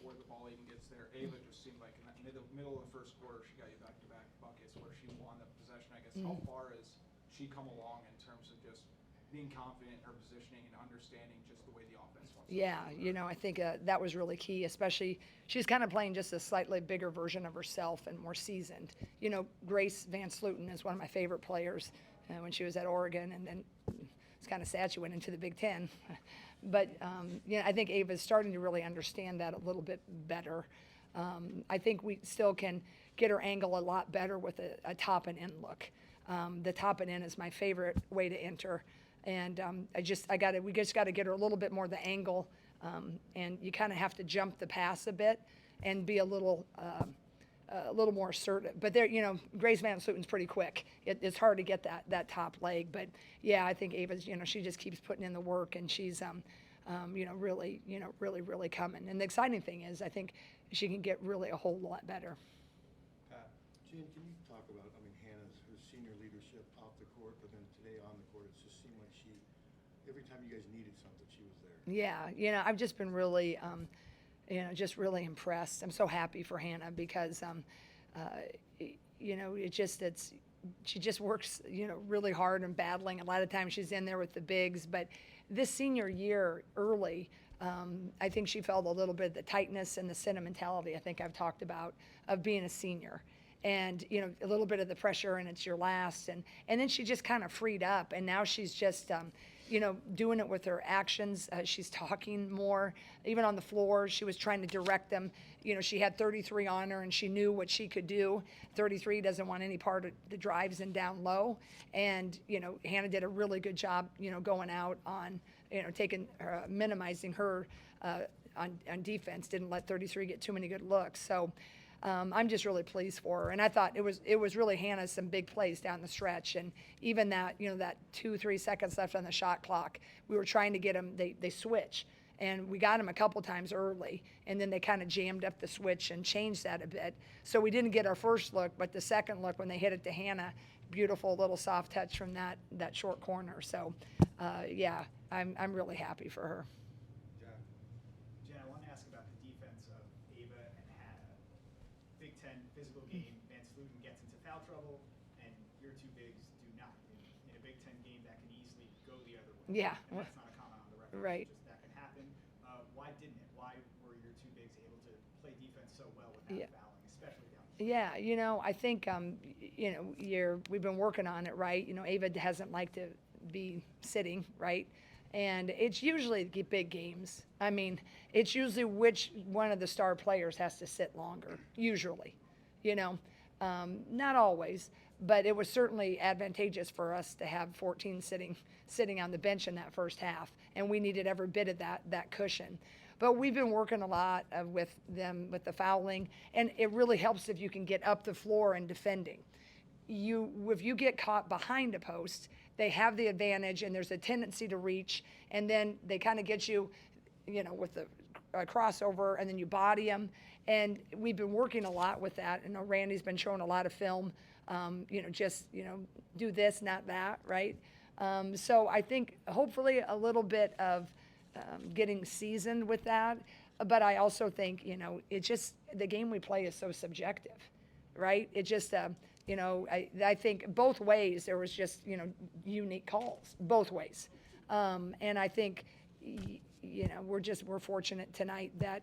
before the ball even gets there. Ava just seemed like in that middle of the first quarter, she got you back-to-back buckets where she won the possession. I guess how far has she come along in terms of just being confident in her positioning and understanding just the way the offense wants to Yeah, I think that was really key, especially she's kind of playing just a slightly bigger version of herself and more seasoned. Grace Van Sluten is one of my favorite players when she was at Oregon, and then it's kind of sad she went into the Big Ten. But, I think Ava's starting to really understand that a little bit better. I think we still can get her angle a lot better with a top and in look. The top and in is my favorite way to enter. And we just got to get her a little bit more the angle, and you kind of have to jump the pass a bit and be a little more assertive. But there, Grace Van Sluten's pretty quick. It's hard to get that top leg, but yeah, I think Ava's, she just keeps putting in the work, and she's, really coming. And the exciting thing is, I think she can get really a whole lot better. Jan, can you talk about, Hannah's her senior leadership off the court, but then today on the court, it just seemed like every time you guys needed something, she was there. Yeah, I've just been really, just really impressed. I'm so happy for Hannah because, she just works, really hard and battling. A lot of times she's in there with the bigs, but this senior year early, I think she felt a little bit of the tightness and the sentimentality I think I've talked about of being a senior. And, a little bit of the pressure, and it's your last. And then she just kind of freed up, and now she's just, doing it with her actions. She's talking more. Even on the floor, she was trying to direct them. She had 33 on her, and she knew what she could do. 33 doesn't want any part of the drives and down low. And, Hannah did a really good job, going out on, minimizing her on defense. Didn't let 33 get too many good looks. So I'm just really pleased for her. And I thought it was really Hannah some big plays down the stretch. And even that, that 2-3 seconds left on the shot clock, we were trying to get them, they switch. And we got them a couple times early, and then they kind of jammed up the switch and changed that a bit. So we didn't get our first look, but the second look when they hit it to Hannah, beautiful little soft touch from that short corner. So, I'm really happy for her. Jen, I want to ask about the defense of Ava and Hannah. Big Ten physical game, Van Sluten gets into foul trouble, and your two bigs do not. In a Big Ten game, that can easily go the other way. Yeah. And that's not a comment on the record. Right. Just that can happen. Why didn't it? Why were your two bigs able to play defense so well without fouling, especially down the stretch? Yeah, I think, we've been working on it, right? Ava hasn't liked to be sitting, right? And it's usually big games. It's usually which one of the star players has to sit longer, usually, not always, but it was certainly advantageous for us to have 14 sitting on the bench in that first half, and we needed every bit of that cushion. But we've been working a lot with them with the fouling, and it really helps if you can get up the floor and defending. If you get caught behind a post, they have the advantage, and there's a tendency to reach, and then they kind of get you, with the crossover, and then you body them. And we've been working a lot with that. Randy's been showing a lot of film, do this, not that, right? So I think hopefully a little bit of getting seasoned with that. But I also think, it's just the game we play is so subjective, right? It just, I think both ways there was just, unique calls, both ways. And I think, we're fortunate tonight that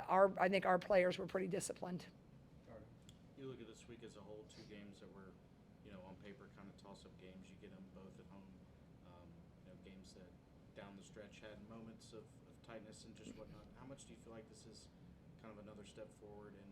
I think our players were pretty disciplined. You look at this week as a whole, two games that were, on paper kind of toss-up games. You get them both at home. Games that down the stretch had moments of tightness and just whatnot. How much do you feel like this is kind of another step forward in,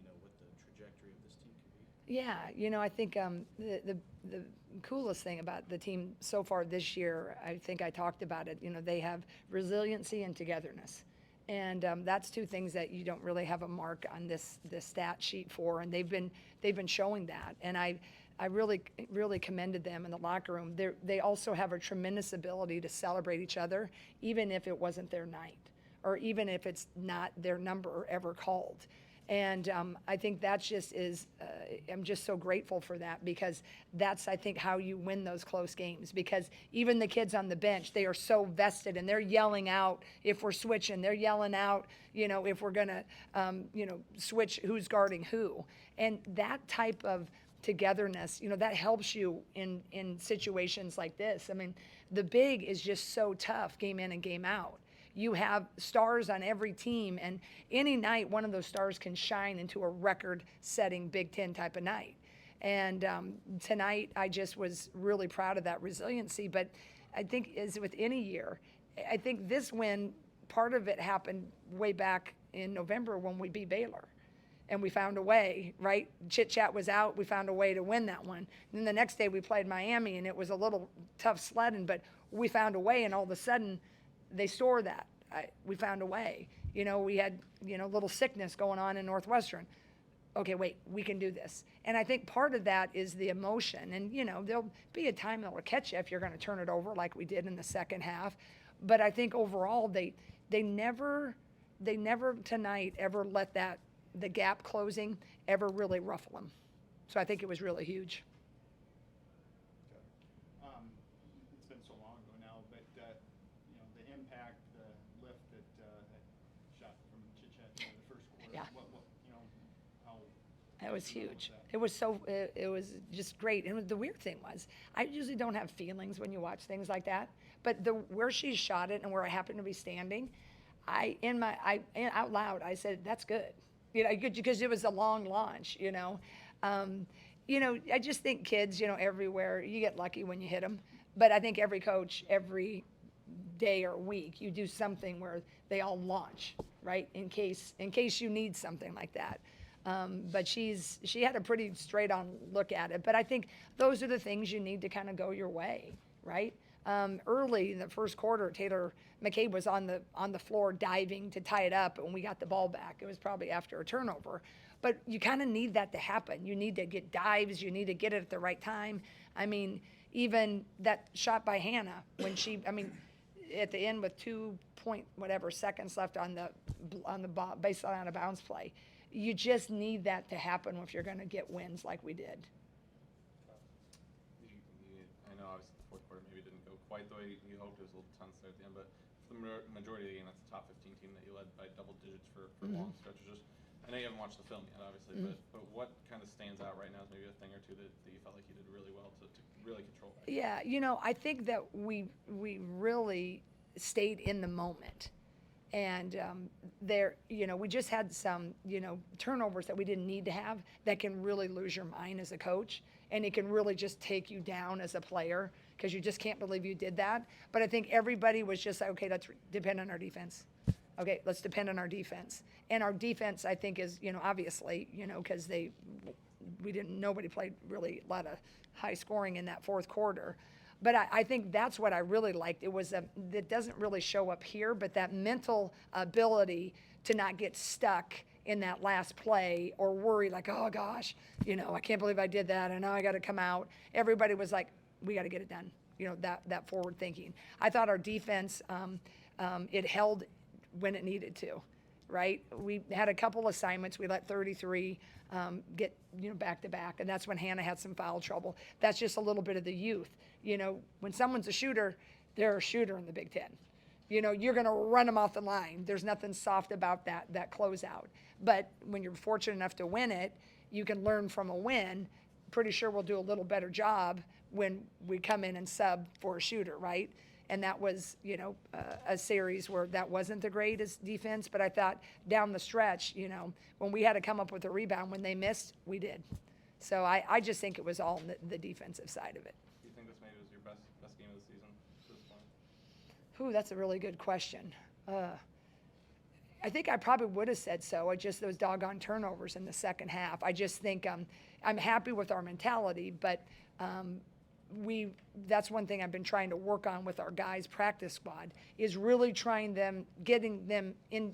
what the trajectory of this team could be? Yeah, I think the coolest thing about the team so far this year, I think I talked about it, they have resiliency and togetherness. And that's two things that you don't really have a mark on this stat sheet for, and they've been showing that. And I really commended them in the locker room. They also have a tremendous ability to celebrate each other, even if it wasn't their night, or even if it's not their number ever called. And I think that's just I'm just so grateful for that, because that's, I think, how you win those close games. Because even the kids on the bench, they are so vested, and they're yelling out if we're switching. They're yelling out, if we're going to, switch who's guarding who. And that type of togetherness, that helps you in situations like this. I mean, the big is just so tough game in and game out. You have stars on every team, and any night one of those stars can shine into a record-setting Big Ten type of night. And tonight I just was really proud of that resiliency. But I think, as with any year, I think this win, part of it happened way back in November when we beat Baylor. And we found a way, right? Chit Chat was out. We found a way to win that one. And then the next day we played Miami, and it was a little tough sledding, but we found a way, and all of a sudden they store that. We found a way. We had, little sickness going on in Northwestern. Okay, wait, we can do this. And I think part of that is the emotion. And, there'll be a time that will catch you if you're going to turn it over like we did in the second half. But I think overall they never tonight ever let the gap closing ever really ruffle them. So I think it was really huge. It's been so long ago now, but the impact, the lift that shot from Chit Chat in the first quarter. Yeah. How That was instrumental huge. that? It was it was just great. And the weird thing was, I usually don't have feelings when you watch things like that, but where she shot it and where I happened to be standing, out loud, I said, that's good. Because it was a long launch, I just think kids, everywhere, you get lucky when you hit them. But I think every coach, every day or week, you do something where they all launch, right? In case you need something like that. But she had a pretty straight on look at it. But I think those are the things you need to kind of go your way, right? Early in the first quarter, Taylor McCabe was on the floor diving to tie it up, and we got the ball back. It was probably after a turnover. But you kind of need that to happen. You need to get dives. You need to get it at the right time. I mean, even that shot by Hannah, when at the end with 2 seconds left on the baseline on a bounce play. You just need that to happen if you're going to get wins like we did. I know obviously the fourth quarter maybe didn't go quite the way you hoped. It was a little tense there at the end, but for the majority of the game, that's a top 15 team that you led by double digits for long stretches. I know you haven't watched the film yet, obviously, but what kind of stands out right now is maybe a thing or two that you felt like you did really well to really control that? Yeah, I think that we really stayed in the moment. And we just had some, turnovers that we didn't need to have that can really lose your mind as a coach. And it can really just take you down as a player, because you just can't believe you did that. But I think everybody was just like, okay, let's depend on our defense. Okay, let's depend on our defense. And our defense, I think, is, obviously, because nobody played really a lot of high scoring in that fourth quarter. But I think that's what I really liked. It was that doesn't really show up here, but that mental ability to not get stuck in that last play or worry like, oh gosh, I can't believe I did that, and now I got to come out. Everybody was like, we got to get it done. That forward thinking. I thought our defense, it held when it needed to, right? We had a couple assignments. We let 33 get back to back, and that's when Hannah had some foul trouble. That's just a little bit of the youth. When someone's a shooter, they're a shooter in the Big Ten. You're going to run them off the line. There's nothing soft about that closeout. But when you're fortunate enough to win it, you can learn from a win. Pretty sure we'll do a little better job when we come in and sub for a shooter, right? And that was, a series where that wasn't the greatest defense. But I thought down the stretch, when we had to come up with a rebound, when they missed, we did. So I just think it was all the defensive side of it. Do you think this maybe was your best game of the season to this point? Ooh, that's a really good question. I think I probably would have said so. Just those doggone turnovers in the second half. I just think I'm happy with our mentality, but that's one thing I've been trying to work on with our guys' practice squad, is really getting them in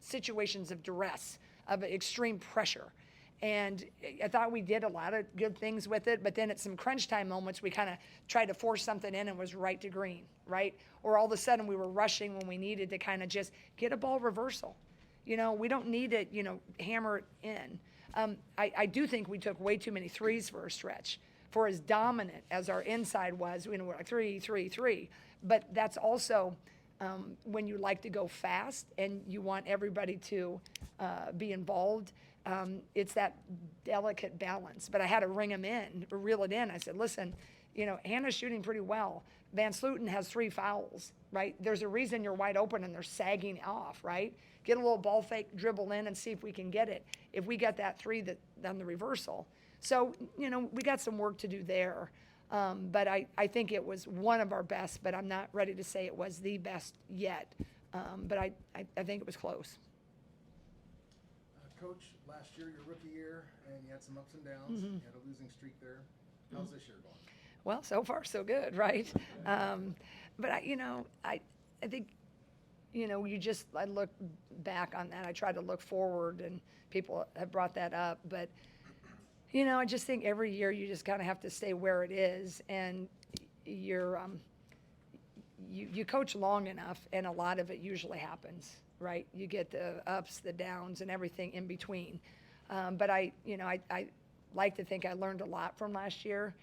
situations of duress, of extreme pressure. And I thought we did a lot of good things with it, but then at some crunch time moments, we kind of tried to force something in and was right to green, right? Or all of a sudden we were rushing when we needed to kind of just get a ball reversal. You know, we don't need to, you know, hammer it in. I do think we took way too many threes for a stretch. For as dominant as our inside was, you know, we're like 3, 3, 3. But that's also when you like to go fast and you want everybody to be involved. It's that delicate balance. But I had to ring them in, reel it in. I said, listen, you know, Hannah's shooting pretty well. Van Sluten has 3 fouls, right? There's a reason you're wide open and they're sagging off, right? Get a little ball fake, dribble in, and see if we can get it. If we got that 3, then the reversal. So, you know, we got some work to do there. But I think it was one of our best, but I'm not ready to say it was the best yet. But I think it was close. Coach, last year, your rookie year, and you had some ups and downs. You had a losing streak there. How's this year going? Well, so far so good, right? But I think, you know, I look back on that. I try to look forward, and people have brought that up. But, you know, I just think every year you just kind of have to stay where it is, and you coach long enough, and a lot of it usually happens, right? You get the ups, the downs, and everything in between. But I like to think I learned a lot from last year.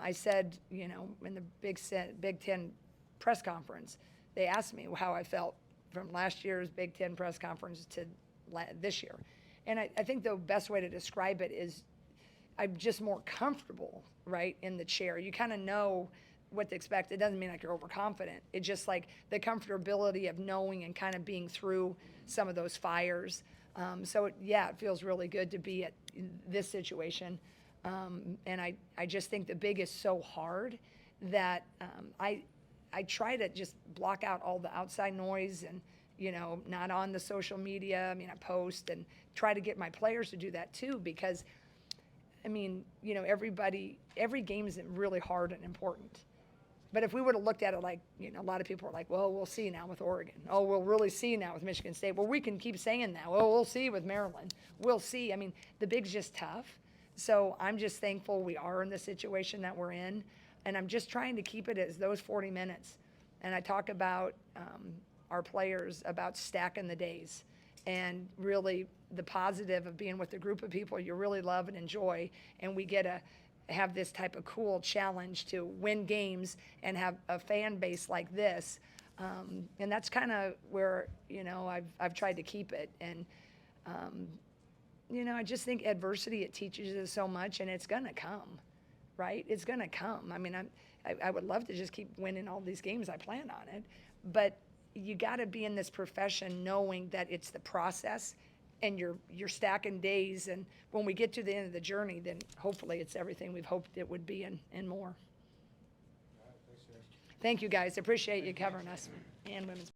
I said, you know, in the Big Ten press conference, they asked me how I felt from last year's Big Ten press conference to this year. And I think the best way to describe it is I'm just more comfortable, right, in the chair. You kind of know what to expect. It doesn't mean like you're overconfident. It's just like the comfortability of knowing and kind of being through some of those fires. It feels really good to be at this situation. And I just think the big is so hard that I try to just block out all the outside noise and, you know, not on the social media. I mean, I post and try to get my players to do that too, because, I mean, you know, every game is really hard and important. But if we would have looked at it like, you know, a lot of people are like, well, we'll see now with Oregon. Oh, we'll really see now with Michigan State. Well, we can keep saying that. Well, we'll see with Maryland. We'll see. I mean, the Big's just tough. So I'm just thankful we are in the situation that we're in. And I'm just trying to keep it as those 40 minutes. And I talk about our players, about stacking the days. And really the positive of being with a group of people you really love and enjoy. And we get to have this type of cool challenge to win games and have a fan base like this. And that's kind of where, you know, I've tried to keep it. And, you know, I just think adversity, it teaches us so much, and it's going to come, right? It's going to come. I mean, I would love to just keep winning all these games. I plan on it. But you got to be in this profession knowing that it's the process, and you're stacking days. And when we get to the end of the journey, then hopefully it's everything we've hoped it would be and more. All right, thanks, Jan. Thank you, guys. Appreciate you covering us and women's.